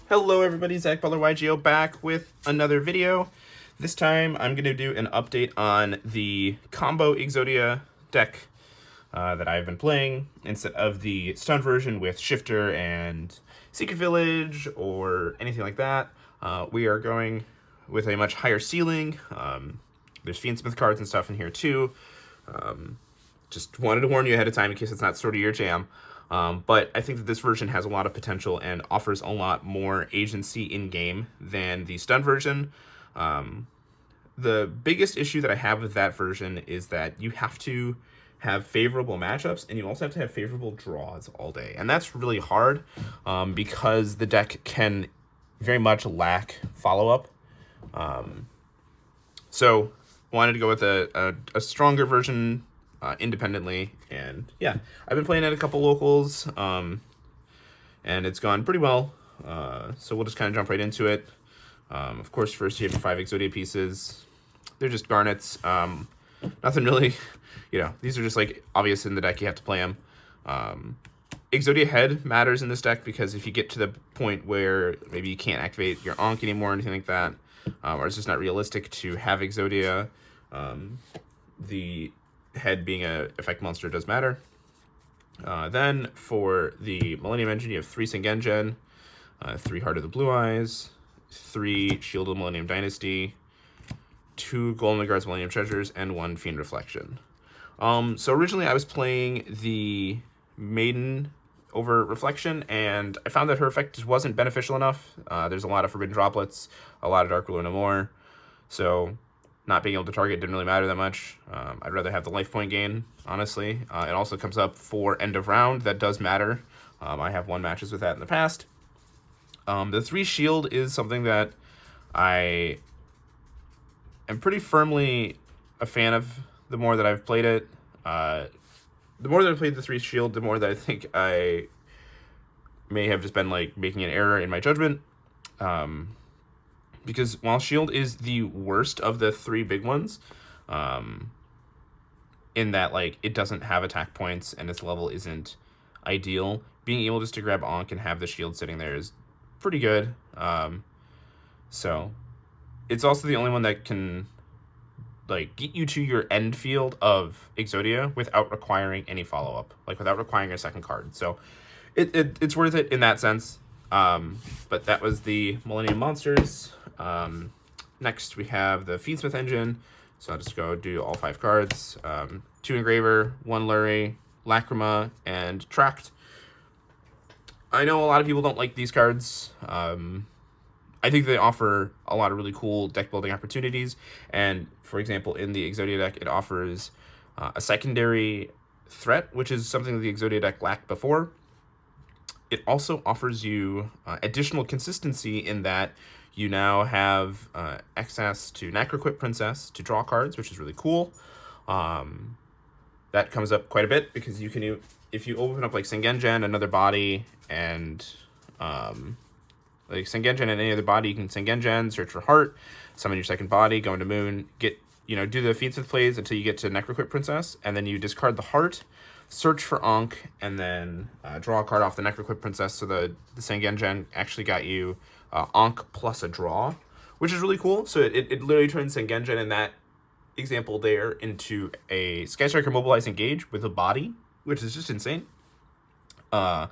Hello everybody, Zach Butler YGO back with another video. This time I'm going to do an update on the combo Exodia deck that I've been playing instead of the stun version with Shifter and Secret Village or anything like that. We are going with a much higher ceiling. There's Fiend Smith cards and stuff in here too. Just wanted to warn you ahead of time in case it's not sort of your jam. But I think that this version has a lot of potential and offers a lot more agency in-game than the stun version. The biggest issue that I have with that version is that you have to have favorable matchups, and you also have to have favorable draws all day. And that's really hard because the deck can very much lack follow-up. So wanted to go with a stronger version independently, and yeah, I've been playing at a couple locals, and it's gone pretty well, so we'll just kind of jump right into it. Of course, first you have 5 Exodia pieces. They're just garnets, nothing really, these are just like obvious in the deck, you have to play them. Exodia head matters in this deck because if you get to the point where maybe you can't activate your Ankh anymore or anything like that, or it's just not realistic to have Exodia, the head being a effect monster does matter. Then for the Millennium Engine, you have 3 Sengengen, 3 Heart of the Blue Eyes, 3 Shield of the Millennium Dynasty, 2 Golden Guards Millennium Treasures, and 1 Fiend Reflection. So originally I was playing the Maiden over Reflection, and I found that her effect just wasn't beneficial enough. There's a lot of Forbidden Droplets, a lot of Dark Ruler no more, so not being able to target didn't really matter that much. I'd rather have the life point gain, honestly. It also comes up for end of round. That does matter. I have won matches with that in the past. The 3 shield is something that I am pretty firmly a fan of the more that I've played it. The more that I've played the 3 shield, the more that I think I may have just been like making an error in my judgment. Because while shield is the worst of the 3 big ones, in that like it doesn't have attack points and its level isn't ideal, being able just to grab Ankh and have the shield sitting there is pretty good. So it's also the only one that can like get you to your end field of Exodia without requiring any follow-up, like without requiring a second card. So it's worth it in that sense. But that was the Millennium Monsters. Next we have the Fiend Smith engine, so I'll just go do all 5 cards. 2 Engraver, 1 Lurie, Lacrima, and Tract. I know a lot of people don't like these cards. I think they offer a lot of really cool deck building opportunities, and for example in the Exodia deck it offers a secondary threat, which is something that the Exodia deck lacked before. It also offers you additional consistency in that you now have access to Necroquip Princess to draw cards, which is really cool. That comes up quite a bit because you can, if you open up like Sengengen, another body, and like Sengengen and any other body, you can Sengengen, search for Heart, summon your second body, go into Moon, get, do the Fiend Smith plays until you get to Necroquip Princess, and then you discard the Heart, search for Ankh, and then draw a card off the Necroquip Princess. So the Sengengen actually got you Ankh plus a draw, which is really cool. So it literally turns Sengengen in that example there into a Sky Striker Mobilize Engage with a body, which is just insane. And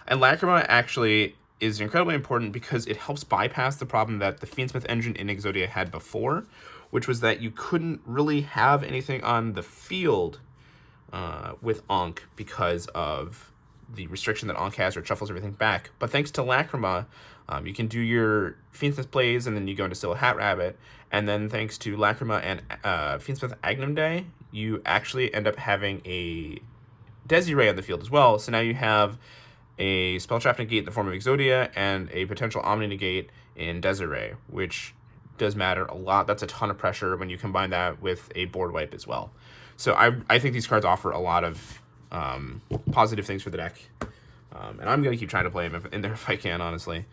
Lacrima actually is incredibly important because it helps bypass the problem that the Fiendsmith engine in Exodia had before, which was that you couldn't really have anything on the field with Ankh because of the restriction that Ankh has, or shuffles everything back. But thanks to Lacrima, you can do your Fiendsmith plays, and then you go into Still a Hat Rabbit, and then thanks to Lacrima and Fiendsmith Agnum Day, you actually end up having a Desiree on the field as well. So now you have a Spell Trap Negate in the form of Exodia and a potential Omni Negate in Desiree, which does matter a lot. That's a ton of pressure when you combine that with a board wipe as well. So I think these cards offer a lot of positive things for the deck. And I'm going to keep trying to play them in there if I can, honestly.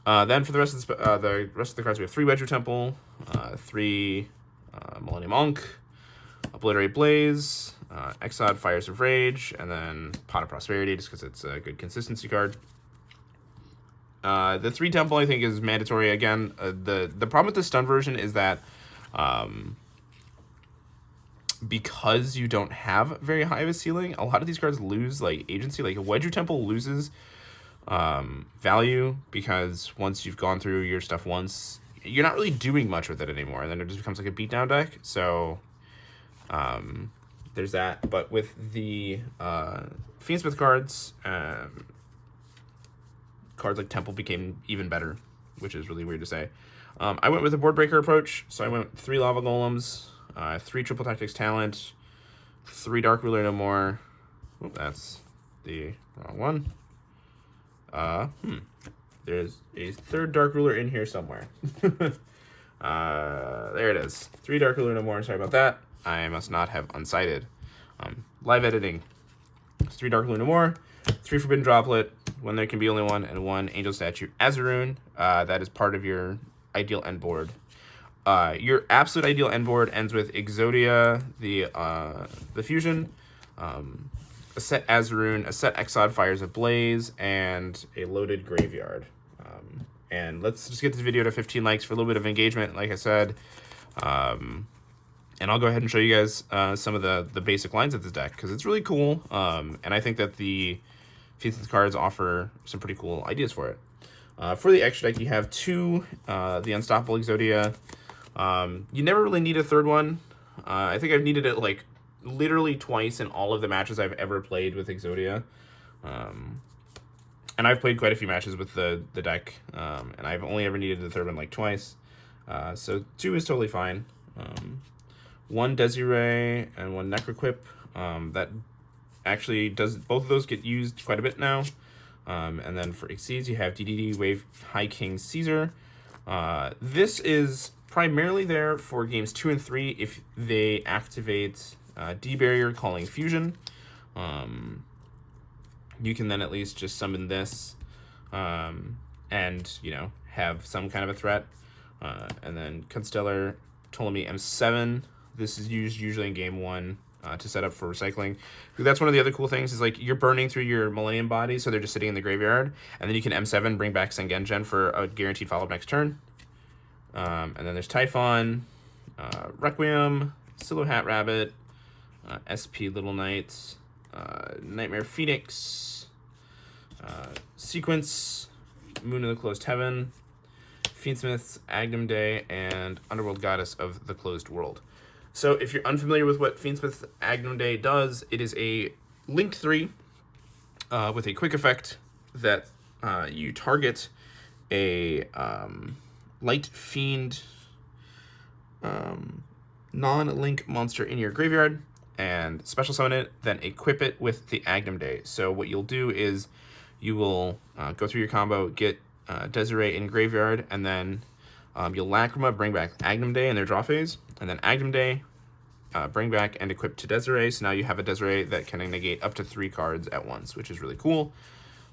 Then for the rest of the cards, we have 3 Wedger Temple, 3 Millennium Ankh, Obliterate Blaze, Exod Fires of Rage, and then Pot of Prosperity, just because it's a good consistency card. The 3 Temple, I think, is mandatory. Again, the problem with the stun version is that because you don't have very high of a ceiling, a lot of these cards lose, like, agency. Like, a Wedge Temple loses value because once you've gone through your stuff once, you're not really doing much with it anymore, and then it just becomes like a beatdown deck. So there's that. But with the Fiendsmith cards, cards like Temple became even better, which is really weird to say. I went with a board breaker approach, so I went 3 Lava Golems, 3 Triple Tactics Talent, 3 Dark Ruler No More. Oh, that's the wrong one. There's a 3rd Dark Ruler in here somewhere. There it is. 3 Dark Ruler No More. Sorry about that. I must not have unsighted. Live editing. 3 Dark Ruler No More, 3 Forbidden Droplet, 1 There Can Be Only One, and 1 Angel Statue Azaroon. That is part of your ideal end board. Your absolute ideal end board ends with Exodia, the fusion, a set Azaroon, a set Exod Fires Ablaze, and a loaded graveyard. And let's just get this video to 15 likes for a little bit of engagement, like I said. And I'll go ahead and show you guys some of the basic lines of this deck, because it's really cool. And I think that the Fiendsmith cards offer some pretty cool ideas for it. For the extra deck, you have 2, the Unstoppable Exodia. You never really need a 3rd one. I think I've needed it like literally twice in all of the matches I've ever played with Exodia. And I've played quite a few matches with the deck, and I've only ever needed the 3rd one like twice. So 2 is totally fine. 1 Desiree and 1 Necroquip. That actually does, both of those get used quite a bit now. And then for Exceeds, you have DDD Wave High King Caesar. This is primarily there for games 2 and 3 if they activate D-Barrier Calling Fusion. You can then at least just summon this and, you know, have some kind of a threat. And then Constellar Ptolemy M7. This is used usually in game 1 to set up for recycling. That's one of the other cool things is, like, you're burning through your Millennium bodies, so they're just sitting in the graveyard. And then you can M7, bring back Sengenjen for a guaranteed follow-up next turn. And then there's Typhon, Requiem, Silo Hat Rabbit, SP Little Knight, Nightmare Phoenix, Sequence, Moon of the Closed Heaven, Fiendsmith's Agnum Day, and Underworld Goddess of the Closed World. So if you're unfamiliar with what Fiendsmith's Agnum Day does, it is a linked 3 with a quick effect that you target a light fiend non-link monster in your graveyard and special summon it, then equip it with the Agnum Day. So what you'll do is you will go through your combo, get Desiree in graveyard, and then you'll Lacrima, bring back Agnum Day in their draw phase, and then Agnum Day, bring back and equip to Desiree. So now you have a Desiree that can negate up to 3 cards at once, which is really cool.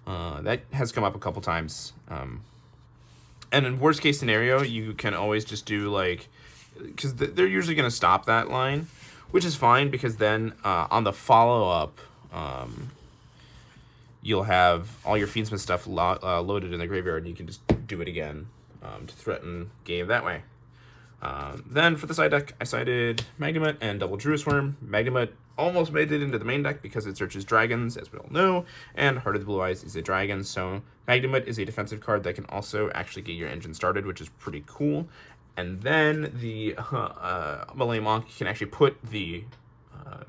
That has come up a couple times. And in worst case scenario, you can always just do, like, because they're usually going to stop that line, which is fine, because then on the follow-up, you'll have all your Fiendsmith stuff loaded in the graveyard, and you can just do it again to threaten game that way. Then for the side deck, I sided Magnamut and Double Druid Worm. Magnamut almost made it into the main deck because it searches dragons, as we all know, and Heart of the Blue Eyes is a dragon, so Magnamut is a defensive card that can also actually get your engine started, which is pretty cool. And then the Millennium Monk can actually put the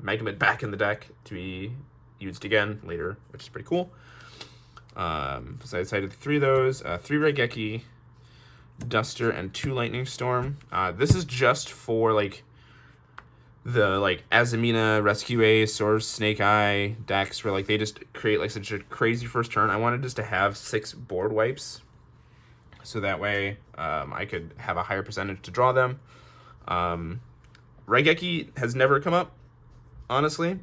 Magnamut back in the deck to be used again later, which is pretty cool. So I decided 3 of those, 3 Raigeki, Duster, and 2 Lightning Storm. This is just for, like, the, like, Azamina, Rescue Ace, or Snake Eye decks where, like, they just create, like, such a crazy first turn. I wanted just to have 6 board wipes, so that way I could have a higher percentage to draw them. Raigeki has never come up, honestly.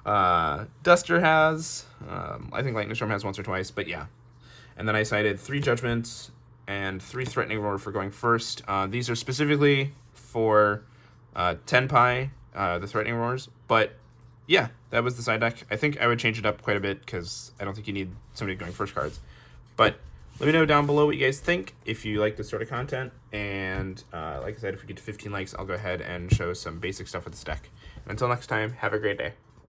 Duster has. I think Lightning Storm has once or twice, but yeah. And then I cited 3 Judgments and 3 Threatening Roar for going first. These are specifically for Tenpai, the Threatening Roars. But yeah, that was the side deck. I think I would change it up quite a bit because I don't think you need somebody going first cards. But Let me know down below what you guys think, if you like this sort of content. And like I said, if we get to 15 likes, I'll go ahead and show some basic stuff with this deck. And until next time, have a great day.